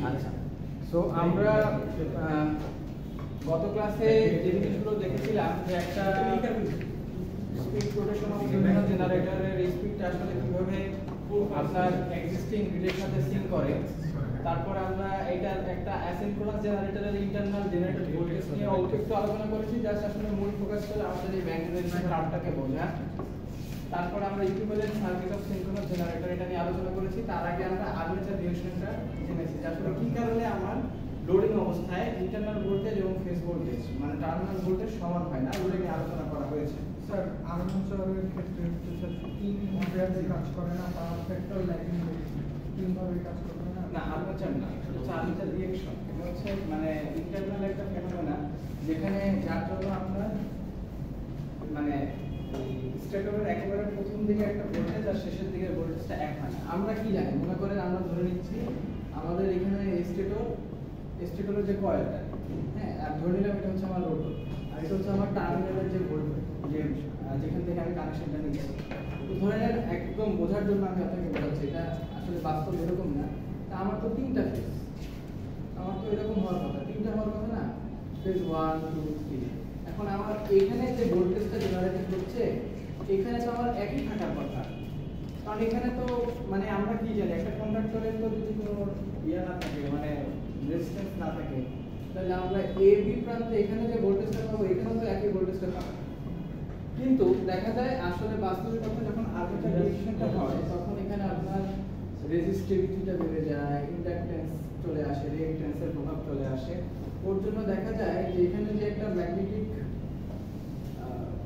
আচ্ছা, সো আমরা গত ক্লাসে যে জিনিসগুলো দেখেছিলাম যে একটা স্পিড রোটেশন অফ সিঙ্ক্রোনাস জেনারেটরের স্পিডটা আসলে কিভাবে আপনার এক্সিস্টিং গ্রিডের সাথে সিঙ্ক করে। তারপর আমরা এটার একটা অ্যাসিনক্রোনাস জেনারেটরের ইন্টারনাল জেনারেটর ভোল্টেজ নিয়ে অল্প একটু আলোচনা করেছি, জাস্ট আসলে মূল ফোকাস ছিল আমাদের এই ম্যাগনেটিক কার্ভটাকে বোঝা। তারপর আমরা equivalent circuit of synchronous generator এটা নিয়ে আলোচনা করেছি। তার আগে আমরা আর্মেচার রিঅ্যাকশনটা জেনেছি, আসলে কি কারণে আমার লোডিং অবস্থায় ইন্টারনাল ভোল্টেজ এবং ফেজ ভোল্টেজ মানে টার্মিনাল ভোল্টেজ সমান হয় না, ওটা নিয়ে আলোচনা করা হয়েছে। স্যার আর্মেচারের ক্ষেত্রে স্যার তিন অ্যাম্পিয়ারে কাজ করে না, পাওয়ার ফ্যাক্টর ল্যাগিং তিন ভাবে কাজ করে না। না, আর্মেচার না, এটা হচ্ছে আর্মেচার রিঅ্যাকশন। এটা হচ্ছে মানে ইন্টারনাল একটা ফেনোমেনা যেখানে যার জন্য আমরা মানে স্টেটরের একেবারে প্রথম দিকে একটা ভোল্টেজ আর শেষের দিকে ভোল্টেজটা এক হয় না। আমরা কি জানি, মনে করেন আমরা ধরে নিচ্ছি আমাদের এখানে স্টেটরের যে কয়েলটা, হ্যাঁ, আর ধরে নিলাম এটা হচ্ছে আমার রোটর, আর এটা হচ্ছে আমার টার্মিনালের যে ভোল্টেজ, যে যেখান থেকে আমি কানেকশনটা নিচ্ছি। তো ধরে নেন একদম বোঝার জন্য আমি আপনাকে বোঝাচ্ছি, এটা আসলে বাস্তব এরকম না। তা আমার তো তিনটা ফেজ, আমার তো এরকম হওয়ার কথা, তিনটা হওয়ার কথা না, ফেজ 1 2 3। এখন আমার এখানে যে ভোল্টেজটা জেনারেট হচ্ছে এখানে তো আমার একই থাকার কথা, কারণ এখানে তো মানে আমরা কি জানি একটা কন্ডাক্টরের তো যদি কোনো ইয়া না থাকে মানে রেজিস্ট্যান্স না থাকে, তাহলে আমরা এ বি প্রান্তে এখানে যে ভোল্টেজটা পাবো এখানেও তো একই ভোল্টেজটা পাবো। কিন্তু দেখা যায় আসলে বাস্তবিক কথা যখন আর্মেচার রিঅ্যাকশনটা হয় তখন এখানে আপনার রেজিস্টিভিটিটা বেড়ে যায়, ইন্ডাকট্যান্স চলে আসে, রিঅ্যাকট্যান্সের প্রভাব চলে আসে। ওর জন্য দেখা যায় যে এখানে যে একটা ম্যাগনেটিক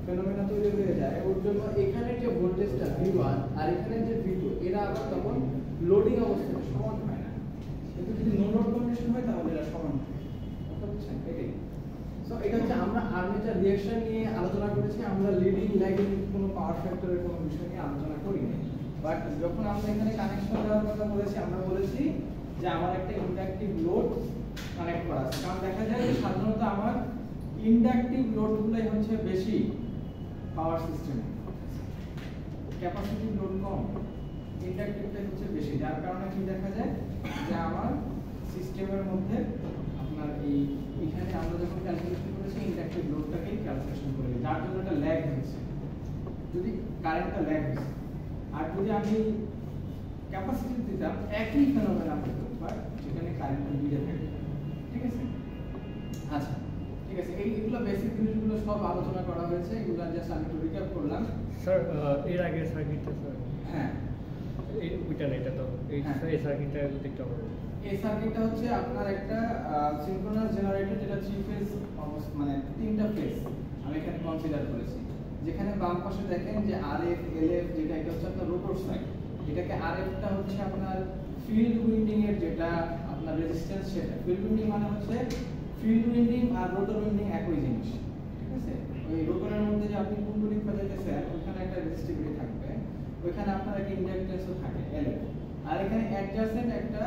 ফেনোমেনা তৈরি হয়ে যায়, ওর জন্য এখানে যে ভোল্টেজটা V1 আর এখানে যে V2 এরা আবার তখন লোডিং অবস্থায় সমান হয় না। কিন্তু যদি নো লোড কন্ডিশন হয় তাহলে এরা সমান হয়। কথা বুঝছেন? এটাই। সো এটা হচ্ছে আমরা আর্মেচার রিঅ্যাকশন নিয়ে আলোচনা করেছি, আমরা লিডিং ল্যাগিং কোনো পাওয়ার ফ্যাক্টরের কোনো বিষয় নিয়ে আলোচনা করিনি। বাট যখন আমরা এখানে কানেকশন দেওয়ার কথা বলেছি, আমরা বলেছি যে আমার একটা ইন্ডাকটিভ লোড কানেক্ট করা আছে। কারণ দেখা যায় যে সাধারণত আমার ইন্ডাকটিভ লোডগুলোই হচ্ছে বেশি পাওয়ার সিস্টেমে, ক্যাপাসিটিভ লোড কম, ইন্ডাকটিভটাই হচ্ছে বেশি। যার কারণে কি দেখা যায় যে আমার সিস্টেমের মধ্যে আপনার এইখানে আমরা যখন ক্যালকুলেশন করেছি ইন্ডাকটিভ লোডটাকেই ক্যালকুলেশন করে, যার জন্য একটা ল্যাগ হয়েছে, যদি কারেন্টটা ল্যাগ হয়েছে। আর যদি আমি ক্যাপাসিটি দিতাম একই ফেনোমেনা হতো, বাট যেখানে কারেন্টটা লিডে থাকে। ঠিক আছে? আচ্ছা, ঠিক আছে, এইগুলো বেসিক জিনিসগুলো সব আলোচনা করা হয়েছে, এগুলো জাস্ট আমি একটু রিক্যাপ করলাম। স্যার এর আগে সার্কিটটা স্যার হ্যাঁ, ওইটা না, এটা তো এই সার্কিটটা দেখতে হবে। এই সার্কিটটা হচ্ছে আপনার একটা সিঙ্ক্রোনাস জেনারেটর, যেটা 3 ফেজ মানে তিনটা ফেজ আমি এখানে কনসিডার করেছি। যেখানে বাম পাশে দেখেন যে আরএফ এলএফ, যেটা এটা হচ্ছে আপনার রোটর সাইড, এটাকে আরএফটা হচ্ছে আপনার ফিল্ড উইন্ডিং এর যেটা আপনার রেজিস্ট্যান্স, সেটা ফিল্ড উইন্ডিং মানে হচ্ছে ফিল্ড উইন্ডিং আর রোটর উইন্ডিং একই জিনিস। ঠিক আছে? ওই রোটরের মধ্যে যে আপনি কুণ্ডলী বাজাইতেছেন ওখানে একটা রেজিস্টিভিটি থাকবে, ওইখানে আপনার একটা ইন্ডাকট্যান্সও থাকে এলএফ। আর এখানে অ্যাডজাসেন্ট একটা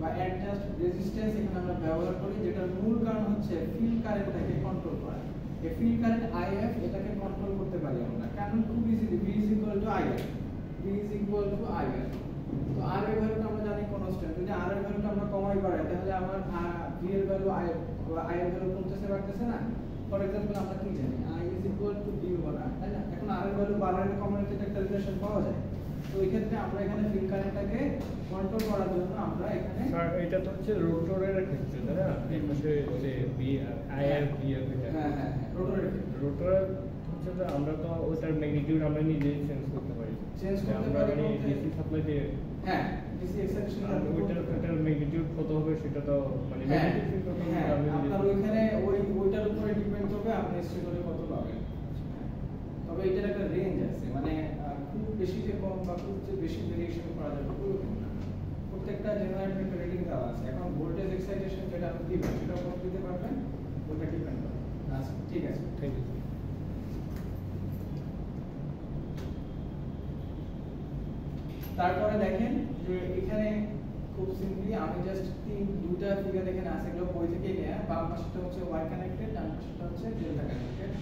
বা অ্যাডজাস্ট রেজিস্ট্যান্স এখানে আমরা ব্যবহার করি, যেটার মূল কারণ হচ্ছে ফিল্ড কারেন্টটাকে কন্ট্রোল করা। এই ফিল্ড কারেন্ট আইএফ এটাকে কন্ট্রোল করতে পারি আমরা, কারণ খুব easily V is equal to IR, V is equal to IR। তো R এর ভ্যালুটা আমরা জানি কনস্ট্যান্ট, যদি R এর ভ্যালুটা আমরা কমাই বাড়াই তাহলে আমার V এর ভ্যালু I এর ভ্যালু কমতেছে বাড়তেছে না। ফর এক্সাম্পল আমরা কি জানি I is equal to V over R, তাই না? এখন R এর ভ্যালু বাড়ালে কমানোর একটা রিলেশন পাওয়া যায়। তো এই ক্ষেত্রে আমরা এখানে ফিল্ড কারেন্টটাকে কন্ট্রোল করার জন্য আমরা এখানে স্যার এটা তো হচ্ছে রোটরের ক্ষেত্রে, তাই না? এই পাশে যে বি আই আর বি আর হ্যাঁ হ্যাঁ রোটরের রোটরের হচ্ছে যে আমরা তো ওটার ম্যাগনিটিউড আমরা নিজেই চেঞ্জ করতে পারি, চেঞ্জ করতে আমরা পারি মানে বলতে ডিসি সাপ্লাই দিয়ে। হ্যাঁ, ডিসি এক্সাইটেশন ওইটার ম্যাগনিটিউড কত হবে সেটা তো মানে হ্যাঁ ম্যাগনিটিউড কত হবে হ্যাঁ, আমি আপনার ওইখানে ওইটার উপরে ডিপেন্ড করবে আপনি স্টেটরে কত পাবেন। তবে এটার একটা রেঞ্জ আছে, মানে খুব বেশি যে কম বা খুব যে বেশি ভেরিয়েশন করা যাবে ওরকম না। প্রত্যেকটা জেনারেটর একটা রেটিং দেওয়া আছে। এখন ভোল্টেজ এক্সাইটেশন যেটা আপনি দিবেন সেটা কত দিতে পারবেন ওটা ডিপেন্ড করে। আচ্ছা, ঠিক আছে, থ্যাংক ইউ। তারপরে দেখেন যে এখানে খুব সিম্পলি আমি জাস্ট দুইটা ফিগার এখানে আছে, এগুলো বই থেকে নেয়া। বাম পাশটা হচ্ছে ওয়াই কানেক্টেড, ডান পাশটা হচ্ছে ডেল্টা কানেক্টেড।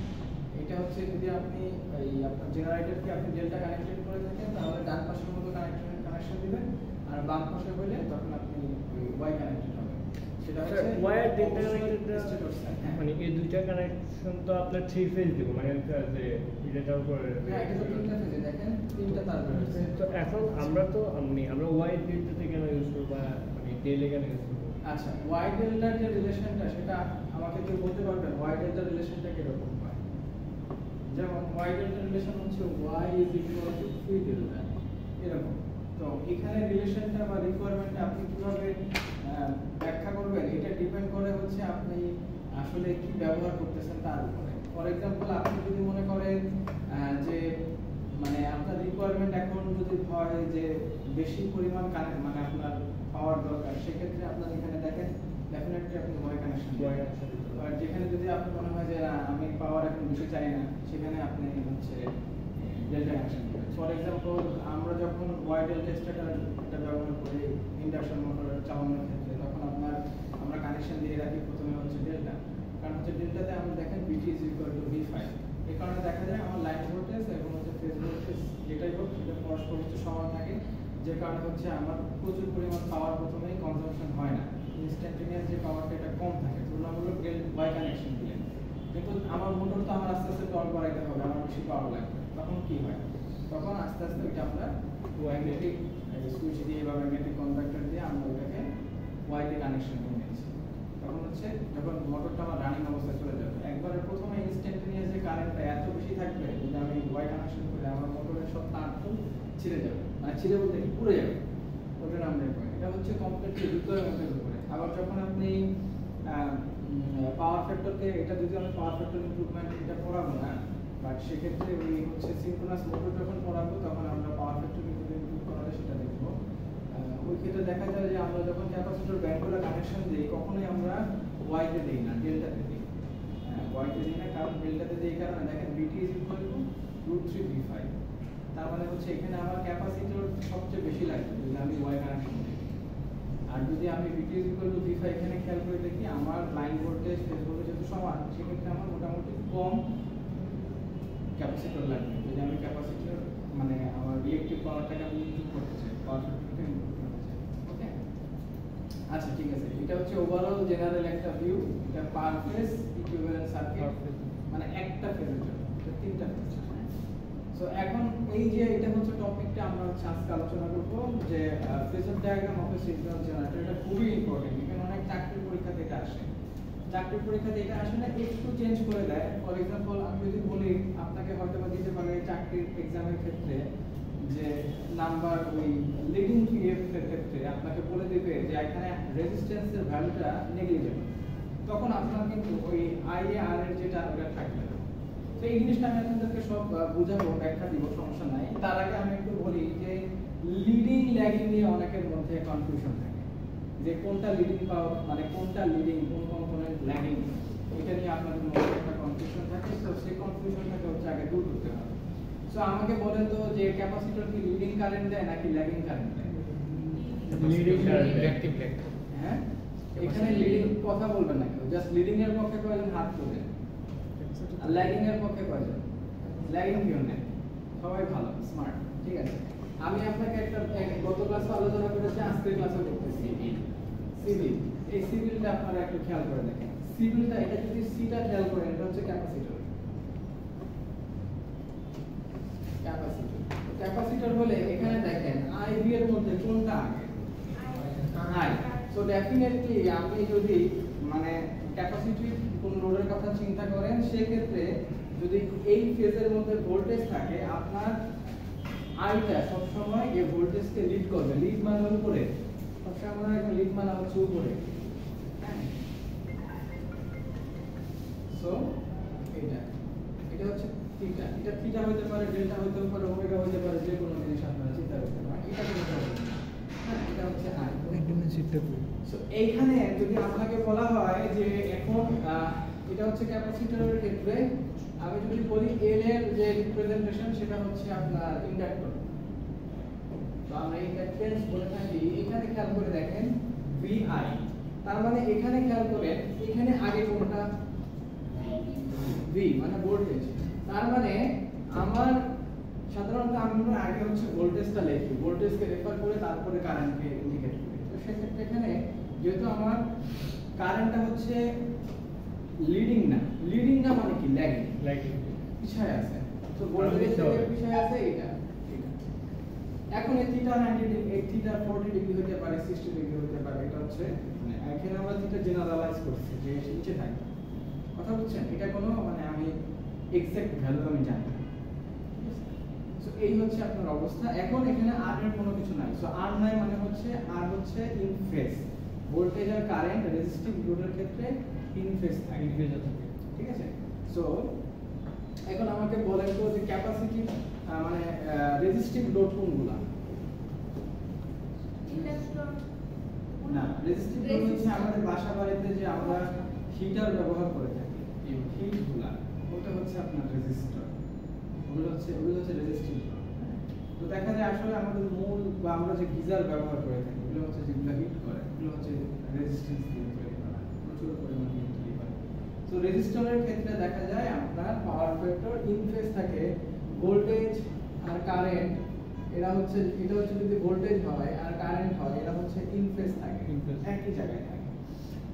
এটা হচ্ছে যদি আপনি এই আপনার জেনারেটরকে আপনি ডেল্টা কানেক্টেড করে থাকেন তাহলে ডান পাশের মতো কানেকশন দিবেন, আর বাম পাশে হলে তখন আপনি ওয়াই কানেক্টেড সেটা হচ্ছে ওয়্যার ডেল্টা স্ট্যাটাস হ্যাঁ মানে এই দুইটা কানেকশন তো আপনার 3 ফেজ দিব মানে যে এটার উপর হ্যাঁ এটা তো তিনটা ফেজে দেখেন তিনটা তার রয়েছে তো এখন আমরা ওয়াইড ডেল্টাতে কেন ইউজ করব বা মানে ডেলে কেন ইউজ করব আচ্ছা ওয়াই ডেল্টার যে রিলেশনটা সেটা আমাকে কেউ বলতে পারবেন ওয়াই ডেল্টার রিলেশনটা কিরকম হয় যেমন ওয়াই ডেল্টার রিলেশন হচ্ছে Y is equal to 3 delta এরকম তো এখানে রিলেশনটা বা রিকোয়ারমেন্টটা আপনি কিভাবে ব্যাখ্যা করবেন এটা ডিপেন্ড করে হচ্ছে আপনি আসলে কি ব্যবহার করতেছেন তার উপরে ফর এক্সাম্পল আপনি যদি মনে করেন যে মানে আপনার রিকোয়ারমেন্ট এখন যদি হয় যে বেশি পরিমাণ কারেন্ট মানে আপনার পাওয়ার দরকার সেক্ষেত্রে আপনার এখানে দেখেন ডেফিনেটলি আপনি ওয়াই কানেকশন আর যেখানে যদি আপনার মনে হয় যে না আমি পাওয়ার এখন বেশি চাই না সেখানে আপনি হচ্ছে ডেল্টা কানেকশন করবেন ফর এক্সাম্পল আমরা যখন ওয়াই ডেল্টা স্টার্টারটা ব্যবহার করি ইন্ডাকশন মোটর চালানোর ক্ষেত্রে তখন আমরা কানেকশন দিয়ে রাখি প্রথমে হচ্ছে ডেল্টা কারণ হচ্ছে ডেল্টাতে আমরা দেখেন বিটি ইজ ইকুয়াল টু ভি5 এই কারণে দেখা যায় আমার লাইন ভোল্টেজ এবং হচ্ছে ফেজ ভোল্টেজ যেটাই হোক সেটা পরস্পর হচ্ছে সমান থাকে যে কারণে হচ্ছে আমার প্রচুর পরিমাণ পাওয়ার প্রথমেই কনজাম্পশন হয় না ইনস্ট্যান্টেনিয়াস যে পাওয়ারটা এটা কম থাকে তুলনামূলক ওয়াই কানেকশন দিলে কিন্তু আমার মোটর তো আমার আস্তে আস্তে টর্ক বাড়াইতে হবে আমার বেশি পাওয়ার লাগবে তখন কি হয় তখন আস্তে আস্তে ওইটা আমরা ম্যাগনেটিক সুইচ দিয়ে বা ম্যাগনেটিক কন্ডাক্টর দিয়ে আমরা ওটাকে ওয়াইতে কানেকশন করে নিচ্ছি তখন হচ্ছে যখন মোটরটা আমার রানিং অবস্থায় চলে যাবে একবারে প্রথমে ইনস্ট্যান্টেনিয়াস যে কারেন্টটা এত বেশি থাকবে যদি আমি ওয়াই কানেকশন করে আমার মোটরের সব তার তো ছিঁড়ে যাবে মানে ছিঁড়ে বলতে কি পুড়ে যাবে ওটা নাম দেখবেন এটা হচ্ছে কমপ্লিটলি রিকোয়ারমেন্টের উপরে আবার যখন আপনি পাওয়ার ফ্যাক্টরকে এটা যদি আমি পাওয়ার ফ্যাক্টর ইমপ্রুভমেন্ট এটা পড়াবো না বাট সেক্ষেত্রে ওই হচ্ছে সিনক্রোনাস মোটর যখন পড়াবো তখন আমরা পাওয়ার ফ্যাক্টর কিভাবে ইমপ্রুভ করা যায় সেটা দেখবো ওই ক্ষেত্রে দেখা যায় যে আমরা যখন ক্যাপাসিটর ব্যান্ডগুলো কানেকশন দিই কখনোই আমরা ওয়াইতে দিই না ডেল্টাতে দিই ওয়াইতে দিই না কারণ ডেল্টাতে দিই কারণে দেখেন বিটি ইজ ইকুয়াল টু √3v5 তার মানে হচ্ছে এখানে আমার ক্যাপাসিটর সবচেয়ে বেশি লাগবে যদি আমি ওয়াই কানেকশন দিই আর যদি আমি বিটি ইজ ইকুয়াল টু v5 এখানে খেয়াল করে দেখি আমার লাইন ভোল্টেজ ফেজ ভোল্টেজ যেহেতু সমান সেক্ষেত্রে আমার মোটামুটি কম ক্যাপাসিটর লাগবে যদি আমি ক্যাপাসিটর মানে আমার রিঅ্যাকটিভ পাওয়ারটাকে আমি ইনপুট করতে চাই পাওয়ার ফ্যাক্টরকে ইনপুট করতে চাই ওকে আচ্ছা ঠিক আছে এটা হচ্ছে ওভারঅল জেনারেল একটা ভিউ এটা পার ফেজ ইকুইভ্যালেন্ট সার্কিট মানে একটা ফেজের জন্য এটা তিনটা ফেজ সো এখন এই যে এটা হচ্ছে টপিকটা আমরা হচ্ছে আজকে আলোচনা করব যে phasor diagram of A signal generator এটা খুবই ইম্পর্টেন্ট এখানে অনেক চাকরির পরীক্ষাতে এটা আসে চাকরির পরীক্ষাতে এটা আসে না একটু চেঞ্জ করে দেয় ফর এক্সাম্পল আমি যদি বলি আপনাকে হয়তো বা দিতে পারে চাকরির এক্সামের ক্ষেত্রে যে নাম্বার ওই লিডিং পিএফ এর ক্ষেত্রে আপনাকে বলে দিবে যে এখানে রেজিস্ট্যান্সের ভ্যালুটা নেগলিজেবল তখন আপনার কিন্তু ওই আইএআর এর যেটা ওটা থাকবে তো এই জিনিসটা আমি আপনাদেরকে সব বোঝাবো ব্যাখ্যা দিব সমস্যা নাই তার আগে আমি একটু বলি যে লিডিং ল্যাগিং নিয়ে অনেকের মধ্যে কনফিউশন থাকে যে কোনটা লিডিং পাওয়ার মানে কোনটা লিডিং কোন কম্পোনেন্ট ল্যাগিং এটা নিয়ে আপনাদের মধ্যে একটা কনফিউশন থাকে তো সেই কনফিউশনটাকে হচ্ছে আগে দূর করতে হবে সো আমাকে বলেন তো যে ক্যাপাসিটর কি লিডিং কারেন্ট দেয় নাকি ল্যাগিং কারেন্ট দেয় লিডিং কারেন্ট রিঅ্যাকটিভ হ্যাঁ এখানে লিডিং কথা বলবেন না কেউ জাস্ট লিডিং এর পক্ষে কয়জন হাত তোলেন আর ল্যাগিং এর পক্ষে কয়জন ল্যাগিং কেউ নেই সবাই ভালো স্মার্ট ঠিক আছে আমি আপনাকে একটা গত ক্লাসে আলোচনা করেছি আজকের ক্লাসে করতেছি সিভিল এই সিভিলটা আপনারা একটু খেয়াল করে দেখেন সিভিলটা এটা যদি সিটা খেয়াল করেন এটা হচ্ছে ক্যাপাসিটর ক্যাপাসিটর বলে এখানে দেখেন আইভি এর মধ্যে কোনটা আগে আই সো ডেফিনেটলি আপনি যদি মানে ক্যাপাসিটিভ কোন লোডের কথা চিন্তা করেন সেই ক্ষেত্রে যদি এই ফেজের মধ্যে ভোল্টেজ থাকে আপনার আইটা সব সময় এই ভোল্টেজকে লিড করবে লিড মানে উপরে সবসময় আমরা এখন লিড মানে হচ্ছে উপরে সো এটা হচ্ছে থিটা এটা থিটা হতে পারে ডেল্টা হতে পারে ওমেগা হতে পারে যে কোনো জিনিস আপনারা চিন্তা করতে পারেন এটা কিন্তু হ্যাঁ এটা হচ্ছে আই সো এইখানে যদি আপনাকে বলা হয় যে এখন এটা হচ্ছে ক্যাপাসিটরের ক্ষেত্রে আমি যদি বলি এল এর যে রিপ্রেজেন্টেশন সেটা হচ্ছে আপনার ইন্ডাক্টর তো আমরা ইন্ডাকটেন্স বলে থাকি এখানে খেয়াল করে দেখেন VI তার মানে এখানে খেয়াল করেন এখানে আগে কোনটা V মানে ভোল্টেজ তার মানে আমার সাধারণত আমরা আগে হচ্ছে ভোল্টেজটা লিখি ভোল্টেজকে রেফার করে তারপরে কারেন্টকে ইন্ডিকেট করি তো সেক্ষেত্রে এখানে যেহেতু আমার কারেন্টটা হচ্ছে লিডিং না মানে কি ল্যাগিং, লাইকিং পিছায় আছে। তো ভোল্টেজের থেকে পিছায় আছে এটা। এখন এই থিটা 90 ডিগ্রি, এই থিটা 40 ডিগ্রি হতে পারে, 60 ডিগ্রি হতে পারে। এটা হচ্ছে মানে এখানে আমরা থিটা জেনারেলাইজ করছি যে নিচে থাকে। কথা বুঝছেন? এটা কোনো মানে আমি এক্সাক্ট ভ্যালু আমি জানি না। সো এই হচ্ছে আপনার অবস্থা। এখন এখানে আর এর কোনো কিছু নাই। সো আর নাই মানে হচ্ছে আর হচ্ছে ইন ফেজ। ভোল্টেজ আর কারেন্ট রেজিস্টিভ লোডের ক্ষেত্রে ইন ফেজ থাকে। ঠিক আছে? সো এখন আমাকে বলেন তো যে ক্যাপাসিটি মানে রেজিস্টিভ লোড কোনগুলা? না, রেজিস্টিভ লোড হচ্ছে আমাদের বাসা বাড়িতে যে আমরা হিটার ব্যবহার করে থাকি, এই হিটগুলা, ওটা হচ্ছে আপনার রেজিস্টর। ওগুলো হচ্ছে রেজিস্টিভ লোড। তো দেখা যায় আসলে আমাদের মূল বা আমরা যে গিজার ব্যবহার করে থাকি, ওগুলো হচ্ছে যেগুলো হিট করে, ওগুলো হচ্ছে রেজিস্ট্যান্স দিয়ে তৈরি করা, প্রচুর পরিমাণে হিট তৈরি করে। তো রেজিস্টরের ক্ষেত্রে দেখা যায় আপনার পাওয়ার ফ্যাক্টর ইন ফেজ থাকে। ভোল্টেজ আর কারেন্ট এটা হচ্ছে যদি ভোল্টেজ হয় আর কারেন্ট হয়, এটা হচ্ছে ইন ফেজ থাকে, একই জায়গায় থাকে।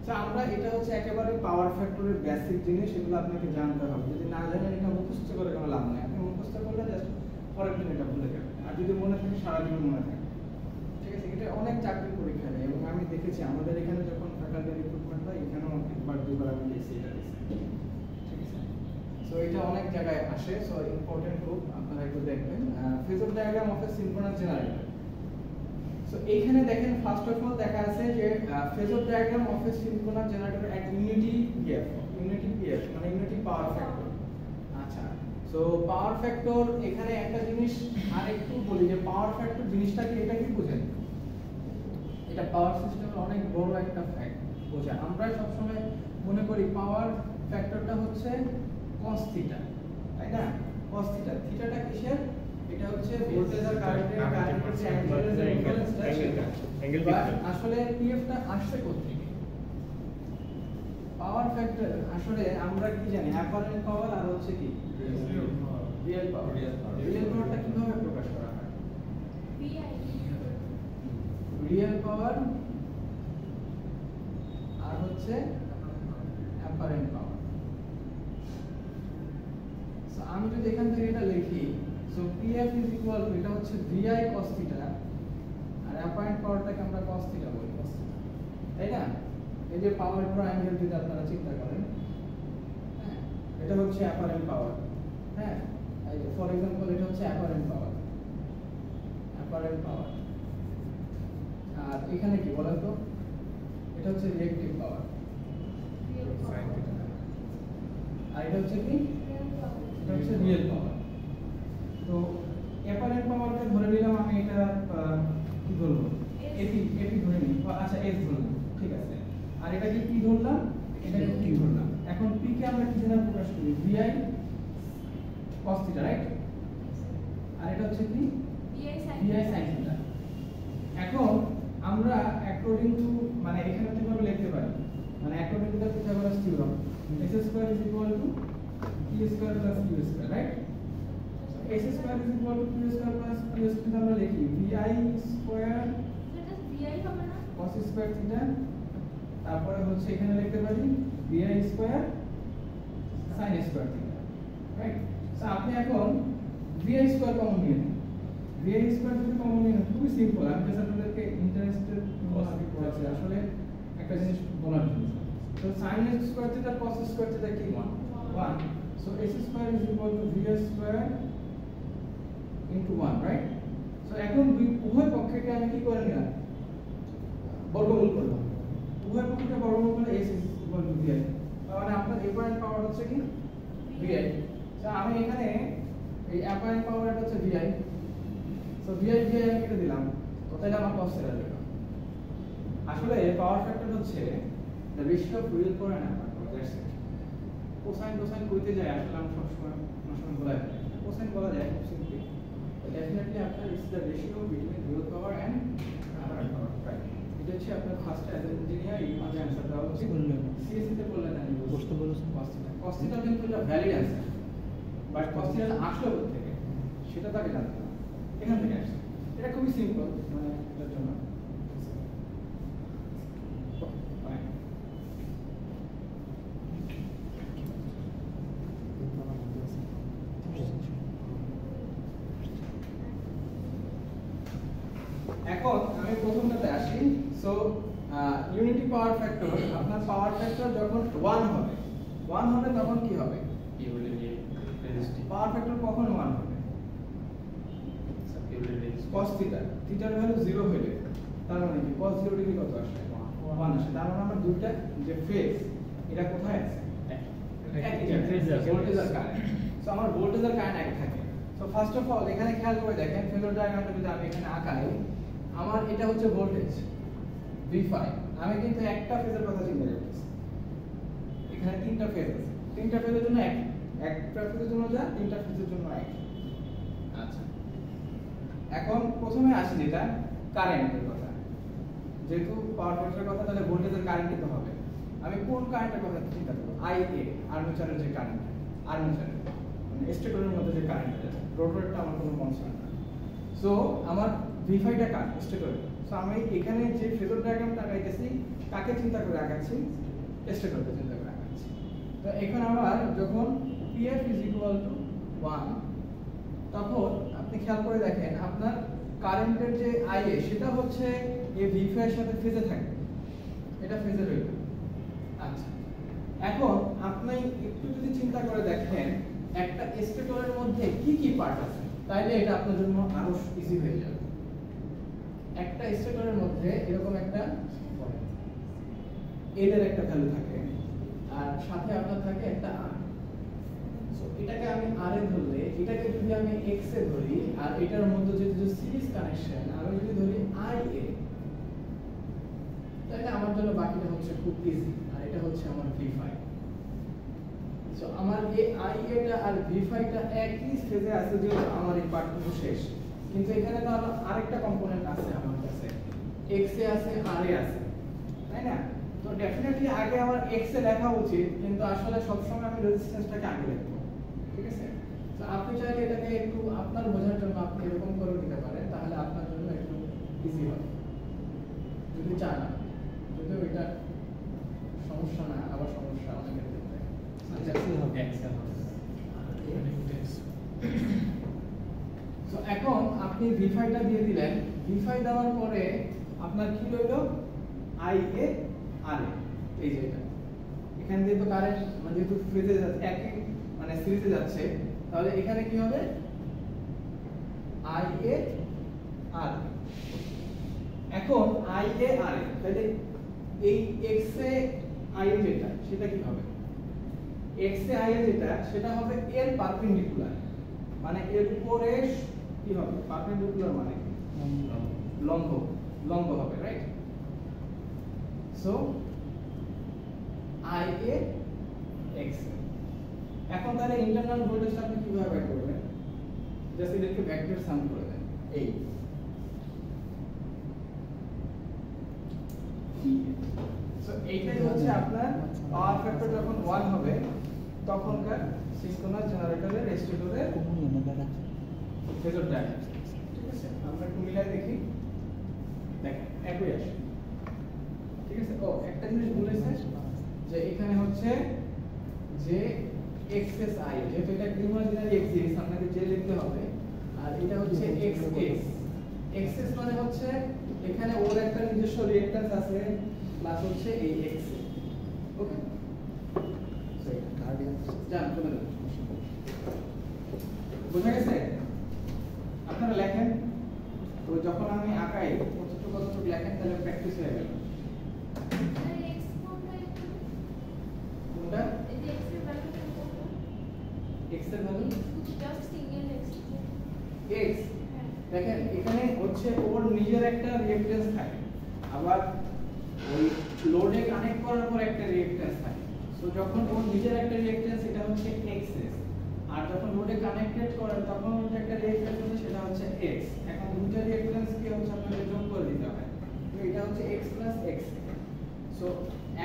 তো আমরা এটা হচ্ছে একেবারে পাওয়ার ফ্যাক্টরের বেসিক জিনিস, এগুলো আপনাকে জানতে হবে। যদি না জানেন এটা মুখস্থ করে কোনো লাভ নেই। আপনি মুখস্থ করলে জাস্ট পরের দিন এটা ভুলে যাবেন, আর যদি মনে থাকে সারাদিন মনে থাকে। ঠিক আছে? এটা অনেক চাকরির পরীক্ষা নেই, এবং আমি দেখেছি আমাদের এখানে যখন ফ্যাকাল্টি রিক্রুটমেন্ট হয়, এখানেও একবার দুবার আমি দিয়েছি এটা দিয়েছি। ঠিক আছে? সো এটা অনেক জায়গায় আসে। সো ইম্পর্টেন্ট গ্রুপ আপনারা একটু দেখবেন। Phasor diagram of A synchronous generator. So এইখানে দেখেন ফার্স্ট অফ অল দেখা আছে যে phasor diagram of A synchronous generator at unity PF মানে ইউনিটি পাওয়ার ফ্যাক্টর। আচ্ছা, সো পাওয়ার ফ্যাক্টর এখানে একটা জিনিস আর একটু বলি যে পাওয়ার ফ্যাক্টর জিনিসটা কি, এটা কি বুঝেন? এটা পাওয়ার সিস্টেমের অনেক বড় একটা ফ্যাক্ট বোঝায়। আমরা সবসময় মনে করি পাওয়ার ফ্যাক্টরটা হচ্ছে cos থিটা, তাই না? cos থিটা, থিটাটা কিসের? এটা হচ্ছে ভোল্টেজ আর কারেন্টের যে অ্যাঙ্গেলের যে ডিফারেন্সটা সেটা। বাট আসলে পিএফটা আসছে কোথা থেকে? পাওয়ার ফ্যাক্টর আসলে আমরা কি জানি? অ্যাপারেন্ট পাওয়ার আর হচ্ছে কি রিয়েল পাওয়ার। রিয়েল পাওয়ারটা কিভাবে প্রকাশ করা হয়? রিয়েল পাওয়ার আর হচ্ছে অ্যাপারেন্ট পাওয়ার। সো আমি যদি এখান থেকে এটা লিখি, so PF is equal two, এটা হচ্ছে VI cos থিটা, আর অ্যাপারেন্ট পাওয়ারটাকে আমরা cos থিটা বলি, cos থিটা, তাই না? এই যে পাওয়ার ট্রায়াঙ্গেল যদি আপনারা চিন্তা করেন, হ্যাঁ, এটা হচ্ছে অ্যাপারেন্ট পাওয়ার। হ্যাঁ, এই যে ফর এক্সাম্পল এটা হচ্ছে অ্যাপারেন্ট পাওয়ার, আর এখানে কি বলেন তো? এটা হচ্ছে রিঅ্যাকটিভ পাওয়ার, আর এটা হচ্ছে কি? এটা হচ্ছে রিয়েল পাওয়ার। তো অ্যাপারেন্ট পাওয়ারকে ধরে নিলাম আমি, এটা কি ধরবো? এপি ধরে নিই, আচ্ছা এস ধরলাম, ঠিক আছে। আর এটাকে কি ধরলাম? এটাকে কি ধরলাম? এখন পি কে আমরা কি দ্বারা প্রকাশ করি? VI cos theta, right? আর এটা হচ্ছে কি? VI sin theta. এখন আমরা অ্যাকর্ডিং টু মানে এখানে কিভাবে লিখতে পারি? মানে according to the Pythagoras theorem, s square is equal two p square plus q square, right? s square is equal two q square plus q square আমরা লিখি VI স্কয়ার, এটা VI হবে না? cos স্কয়ার থিটা, তারপরে হচ্ছে এখানে লিখতে পারি VI square sin square theta, right? So আপনি এখন VI স্কয়ার কমন নিয়ে নিন। VI স্কয়ার যদি কমন নিয়ে নেন, খুবই সিম্পল। আমি জাস্ট আপনাদেরকে ইন্টারেস্টেড করাচ্ছি আসলে একটা জিনিস বলার জন্য। তো sin square theta cos square theta কি? 1. So s square is equal to VS square into 1, right? So এখন উভয় পক্ষকে আমি কি করে নিলাম? বর্গমূল করলাম। উভয় পক্ষকে বর্গমূল করলে s is equal to VI। মানে আপনার অ্যাপারেন্ট পাওয়ার হচ্ছে কি? VI। সো আমি এখানে এই অ্যাপারেন্ট পাওয়ার হচ্ছে VI। সো VI আমি কেটে দিলাম। তো তাহলে আমার cos থিটা দিলাম। আসলে পাওয়ার ফ্যাক্টর হচ্ছে the ratio of real power and apparent power, that's it। Cosine কইতে যায় আসলে আমি সবসময় বলা যায় কোসাইন বলা যায় খুব সিম্পলি। ডেফিনেটলি আপনার it's the ratio between real power and apparent power, right? এটা হচ্ছে আপনার ফার্স্ট অ্যাজ ইঞ্জিনিয়ার এই মাঝে অ্যানসার দেওয়া হচ্ছে। সিএসসি তে বললেন না, বুঝতে বলেছেন cos থিটা কিন্তু এটা valid answer, but cos theta আসলো কোথা থেকে সেটা তাকে জানতে হবে, এখান থেকে আসছে। এটা খুবই সিম্পল, মানে এটার জন্য ইউনিটি পাওয়ার ফ্যাক্টর, আপনার পাওয়ার ফ্যাক্টর যখন 1 হবে, 1 হবে তখন কি হবে? পাওয়ার ফ্যাক্টর কখন 1 হবে? cos থিটা, থিটার ভ্যালু 0 হলে তার মানে কি cos 0 ডিগ্রি কত আসে? 1 আসে। তার মানে আমার দুইটা যে ফেজ এটা কোথায় আছে? একই জায়গায়, ভোল্টেজ আর কারেন্ট। সো আমার ভোল্টেজ আর কারেন্ট এক থাকে। সো ফার্স্ট অফ অল এখানে খেয়াল করে দেখেন, ফেজর ডায়াগ্রামটা যদি আমি এখানে আঁকাই, আমার এটা হচ্ছে ভোল্টেজ V5, আমি কিন্তু একটা ফেজের কথা চিন্তা করতেছি। এখানে তিনটা ফেজ আছে, তিনটা ফেজের জন্য এক, একটা ফেজের জন্য যা, তিনটা ফেজের জন্য এক। আচ্ছা, এখন প্রথমে আসি যেটা কারেন্টের কথা, যেহেতু পাওয়ার ফ্যাক্টরের কথা, তাহলে ভোল্টেজ আর কারেন্ট দিতে হবে। আমি কোন কারেন্টের কথা চিন্তা করব? IA, আর্মেচারের যে কারেন্ট, আর্মেচারের মানে স্টেটরের মধ্যে যে কারেন্ট আছে, রোটরটা আমার কোনো কনসার্ন না। সো আমার V5 টা কার স্টেটরের। সো আমি এখানে যে ফেজর ডায়াগ্রামটা আঁকাইতেছি, কাকে চিন্তা করে আঁকাচ্ছি? স্টেটরকে চিন্তা করে আঁকাচ্ছি। তো এখন আমার যখন PF = 1, তখন আপনি খেয়াল করে দেখেন আপনার কারেন্টের যে IA সেটা হচ্ছে এই V5 এর সাথে ফেজে থাকে, এটা ফেজে রইল। আচ্ছা, এখন আপনি একটু যদি চিন্তা করে দেখেন একটা স্টেটরের মধ্যে কি কি পার্ট আছে, তাইলে এটা আপনার জন্য আরো ইজি হয়ে যাবে। একটা স্টেটরের মধ্যে এরকম একটা এদের একটা ভ্যালু থাকে, আর সাথে আপনার থাকে একটা R। সো এটাকে আমি R এ ধরলে, এটাকে যদি আমি X এ ধরি, আর এটার মধ্যে যদি সিরিজ কানেকশন আমি যদি ধরি IA, তাহলে আমার জন্য বাকিটা হচ্ছে খুব ইজি, আর এটা হচ্ছে আমার V5। সো আমার এই IA টা আর V5 টা একই ফেজে আছে, যেহেতু আমার এই পার্টটুকু শেষ। কিন্তু এখানে তো আরেকটা কম্পোনেন্ট আছে আমার কাছে, X এ আছে, R এ আছে, তাই না? তো ডেফিনেটলি আগে আমার X এ লেখা উচিত, কিন্তু আসলে সবসময় আমি রেজিস্ট্যান্সটাকে আগে লিখবো, ঠিক আছে? তো আপনি চাইলে এটাকে একটু আপনার বোঝার জন্য আপনি এরকম করে দিতে পারেন, তাহলে আপনার জন্য একটু ইজি হবে যদি চান। যদিও এটা সমস্যা না, আবার সমস্যা অনেকের ক্ষেত্রে। সো এখন আপনি V5 টা দিয়ে দিলেন, V5 দেওয়ার পরে আপনার কি রইল? IA, RA, এই যে এটা। এখান দিয়ে তো কারেন্ট মানে যেহেতু ফেজে যাচ্ছে, একই মানে সিরিজে যাচ্ছে, তাহলে এখানে কি হবে? IA, RA। এখন IA, RA, তাহলে এই X এ IA যেটা, সেটা কি হবে? X এ IA যেটা, সেটা হবে এর পারপেন্ডিকুলার, মানে এর উপরে কি হবে? পারপেন্ডিকুলার মানে লম্ব, লম্ব হবে, রাইট? So IA, X। এখন তাহলে ইন্টারনাল ভোল্টেজটা আপনি কিভাবে বের করবেন? জাস্ট এটাকে ভেক্টর সাম করে দেন, এই সো এইটাই হচ্ছে আপনার পাওয়ার ফ্যাক্টর যখন 1 হবে তখনকার সিঙ্ক্রোনাস জেনারেটরের স্টেটরের ফেজর ডায়াগ্রাম, ঠিক আছে? আমরা একটু মিলাই দেখি, দেখেন একই আসে, ঠিক আছে? ও একটা জিনিস বলেছে যে এখানে হচ্ছে যে XSI, যেহেতু এটা ইমাজিনারি এক্সিস, আপনাকে যে লিখতে হবে, আর এটা হচ্ছে XS। XS মানে হচ্ছে এখানে ওর একটা নিজস্ব রিঅ্যাকট্যান্স আছে, প্লাস হচ্ছে এই X। ওকে, সো এটা গার্ডিয়ান জান বলে দেন, বুঝা গেছে? আপনারা লেখেন, তো যখন আমি আঁকাই কতটুকু লেখেন, তাহলে প্র্যাকটিস হয়ে গেল। কোনটা? X এর ভ্যালু X, দেখেন এখানে হচ্ছে ওর নিজের একটা রিঅ্যাকট্যান্স থাকে, আবার ওই লোডে কানেক্ট করার পর একটা রিঅ্যাকট্যান্স থাকে। সো যখন ওর নিজের একটা রিঅ্যাকট্যান্স, এটা হচ্ছে XS, আর যখন লোডে কানেক্টেড করেন তখন ওর যে একটা রিঅ্যাকট্যান্স আছে সেটা হচ্ছে X। এখন দুটো রিঅ্যাকট্যান্স কি হচ্ছে আপনাদের যোগ করে দিতে হয়, তো এটা হচ্ছে X + X। সো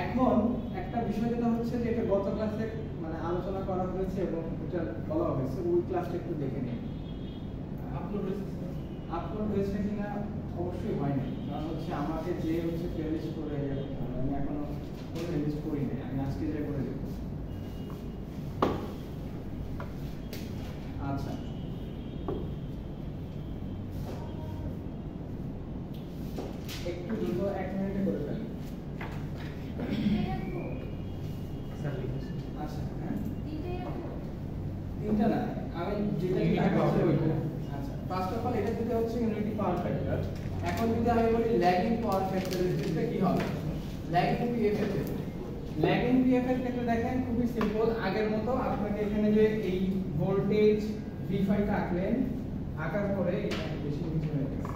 এখন একটা বিষয় যেটা হচ্ছে যে এটা গত ক্লাসে মানে আলোচনা করা হয়েছে এবং এটা বলা হয়েছে, ওই ক্লাসটা একটু দেখে নিন। আপলোড হয়েছে কিনা অবশ্যই হয়নি, কারণ হচ্ছে আমাকে যে হচ্ছে প্লেলিস্ট করে আমি এখনো কোনো প্লেলিস্ট করি নাই, আমি আজকে যে করে দেব। আচ্ছা, একটু দ্রুত 1 মিনিটে করে ফেলি। আগে হচ্ছে ওইটা। আচ্ছা ফার্স্ট অফ অল এটা যদি হচ্ছে ইউনিটি পাওয়ার ফ্যাক্টর, এখন যদি আমি বলি ল্যাগিং পাওয়ার ফ্যাক্টরের ক্ষেত্রে কি হবে? ল্যাগিং পিএফ এর ক্ষেত্রে ল্যাগিং পিএফ এর ক্ষেত্রে দেখেন খুবই সিম্পল, আগের মতো আপনাকে এখানে যে এই ভোল্টেজ V5 টা আঁকলেন, আঁকার পরে এটা বেশি নিচে হয়ে গেছে,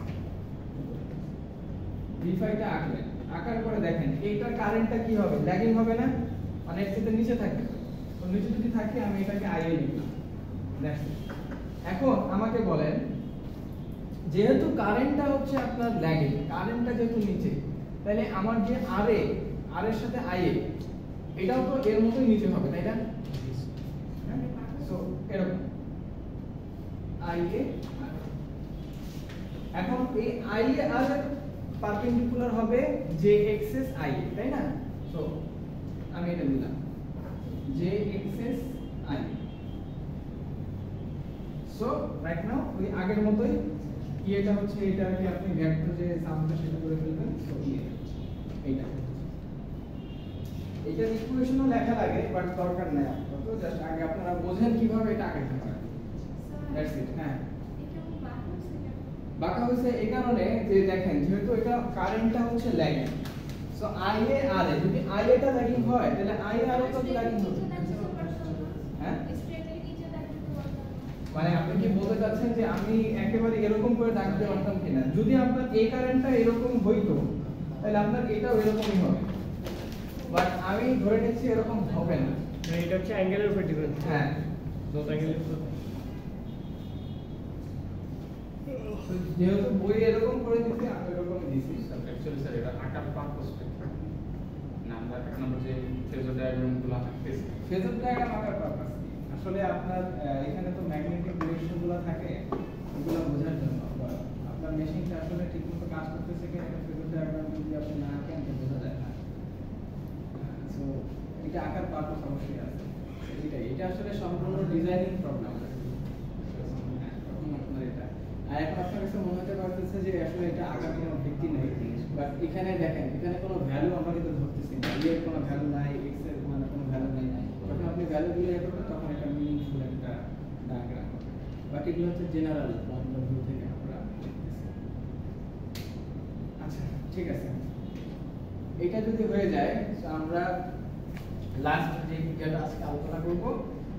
V5 টা আঁকলেন, আঁকার পরে দেখেন এইটার কারেন্টটা কি হবে? ল্যাগিং হবে না, মানে এর থেকে নিচে থাকবে। তো নিচে যদি থাকে আমি এটাকে IA লিখলাম। দেখেন এখন আমাকে বলেন যেহেতু কারেন্টটা হচ্ছে আপনার ল্যাগিং, কারেন্টটা যেহেতু নিচে, তাহলে আমার যে RA এর সাথে IA এটাও তো এর মতোই নিচে হবে, তাই না? সো এরকম IA এখন এই IA আর পারপেন্ডিকুলার হবে যে এক্সএস IA, তাই না? সো আমি এটা দিলাম যে XS IA। So right now ওই আগের মতোই এটা হচ্ছে এটা কি আপনি ভেক্টর যে সামটা সেটা করে ফেলবেন। সো এইটা এইটার ইকুয়েশনও লেখা লাগে বাট দরকার নাই, তো জাস্ট আগে আপনারা বোঝেন কিভাবে এটা আঁকাতে হয়। That's it. হ্যাঁ বাঁকা হয়েছে এই কারণে যে দেখেন যেহেতু এটা কারেন্টটা হচ্ছে ল্যাগিং, সো IA RA যদি IA টা ল্যাগিং হয় তাহলে IA RA তো ল্যাগিং হবে। হ্যাঁ মানে আপনি কি বলতে চাচ্ছেন যে আমি একেবারে এরকম করে দাগতে পারতাম কিনা? যদি আপনার এই কারেন্টটা এরকম হইতো তাহলে আপনার এটাও এরকমই হবে, বাট আমি ধরে নিচ্ছি এরকম হবে না। মানে এটা হচ্ছে অ্যাঙ্গেলের উপর ডিপেন্ড। হ্যাঁ যত অ্যাঙ্গেলের উপর যেহেতু বই এরকম করে দিচ্ছে আমি এরকম দিছি। অ্যাকচুয়ালি স্যার এটা আঁকার পারপাসটা নাম্বার নাম্বার যে ফেজর ডায়াগ্রামগুলো আঁকতেছে ফেজর ডায়াগ্রাম আঁকার পারপাস কি? আসলে আপনার এখানে তো ম্যাগনেটিক ডিরেকশনগুলো থাকে, ওগুলো বোঝার জন্য বা আপনার মেশিনটা আসলে ঠিকমতো কাজ করতেছে কিনা এটা ফেজর ডায়াগ্রাম যদি আপনি না আঁকেন তো বোঝা যায় না। সো এটা আঁকার পারপাস অবশ্যই আছে, এটা আসলে সম্পূর্ণ ডিজাইনিং প্রবলেম। আপনার এটা আর এখন আপনার কাছে মনে হতে পারতেছে যে আসলে এটা আঁকার কোনো ভিত্তি নেই, বাট এখানে দেখেন এখানে কোনো ভ্যালু আমরা কিন্তু ধরতেছি না, এর কোনো ভ্যালু নাই, এক্স এর মানে কোনো ভ্যালু নাই। যখন আপনি ভ্যালু দিয়ে করবেন তখন এটা মিনিংফুল একটা ডায়াগ্রাম হবে, বাট এগুলো হচ্ছে জেনারেল পয়েন্ট অফ ভিউ থেকে আমরা দেখতেছি। আচ্ছা ঠিক আছে, এটা যদি হয়ে যায় তো আমরা লাস্ট যে যেটা আজকে আলোচনা করব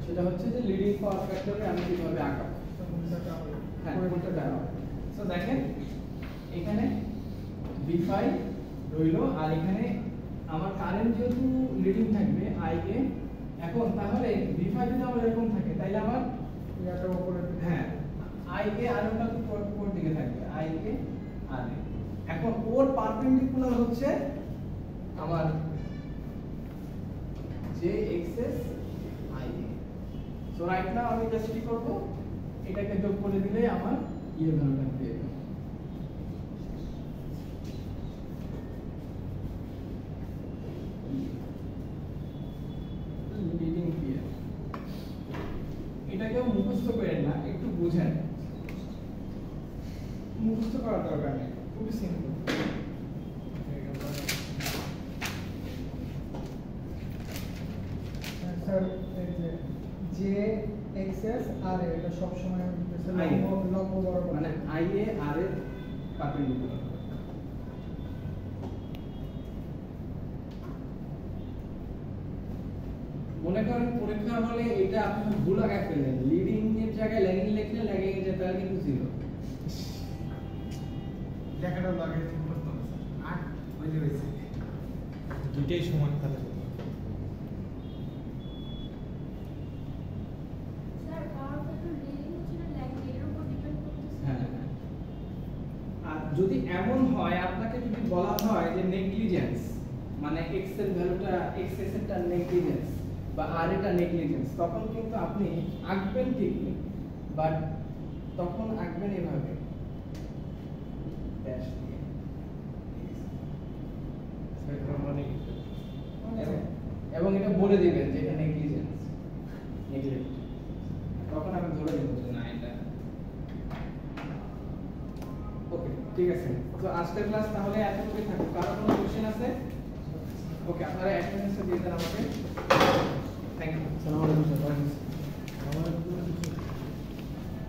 সেটা হচ্ছে যে লিডিং পাওয়ার ফ্যাক্টরে আমি কিভাবে আঁকাবো। হ্যাঁ কোনটা দাঁড়াও। সো দেখেন এখানে V5 রইলো আর এখানে আমার কারেন্ট যেহেতু লিডিং থাকবে IA, এখন তাহলে V5 যদি আমার এরকম থাকে তাহলে আমার ইয়াটা উপরে হ্যাঁ IA আর ওটা তো উপর দিকে থাকবে IA RA। এখন ওর পারপেন্ডিকুলার হচ্ছে আমার যে XS IA। So right now আমি জাস্ট কি করব, এটাকে যোগ করে দিলে আমার ইয়ে ভ্যালুটা পেয়ে যাবে। লিডিং পিএফ এটাকেও মুখস্থ করেন না, একটু বুঝেন, মুখস্থ করার দরকার নেই, খুবই সিম্পল। স্যার এই যে এক্সএস আর এটা সব সময় লম্ব বরাবর মানে IA R এর পারপেন্ডিকুলার। মনে করেন পরীক্ষার হলে এটা আপনি ভুল আগে ফেললেন, লিডিং এর জায়গায় ল্যাগিং লিখলে ল্যাগিং এর জায়গায় কিন্তু জিরো। লেখাটা লাগে ঠিক করতে হবে আর ওই যে হইছে দুইটাই সমান থাকে। স্যার পাওয়ার ফ্যাক্টর লিডিং হচ্ছে না ল্যাগিং এর উপর ডিপেন্ড করতেছে। হ্যাঁ আর যদি এমন হয় আপনাকে যদি বলা হয় যে নেগলিজেন্স মানে এক্স এর ভ্যালুটা এক্সএস এরটা নেগলিজেন্স বা আর এটা নেগলিজেন্স, তখন কিন্তু আপনি আঁকবেন ঠিকই বাট তখন আঁকবেন এভাবে ড্যাশ দিয়ে। এবং এটা বলে দিবেন যে এটা নেগলিজেন্স নেগলেক্ট, তখন আমি ধরে দেব যে না এটা ওকে ঠিক আছে। তো আজকের ক্লাস তাহলে এতটুকুই থাকুক। কারো কোনো কোশ্চেন আছে? ওকে আপনারা অ্যাটেন্ডেন্সটা দিয়ে দেন আমাকে।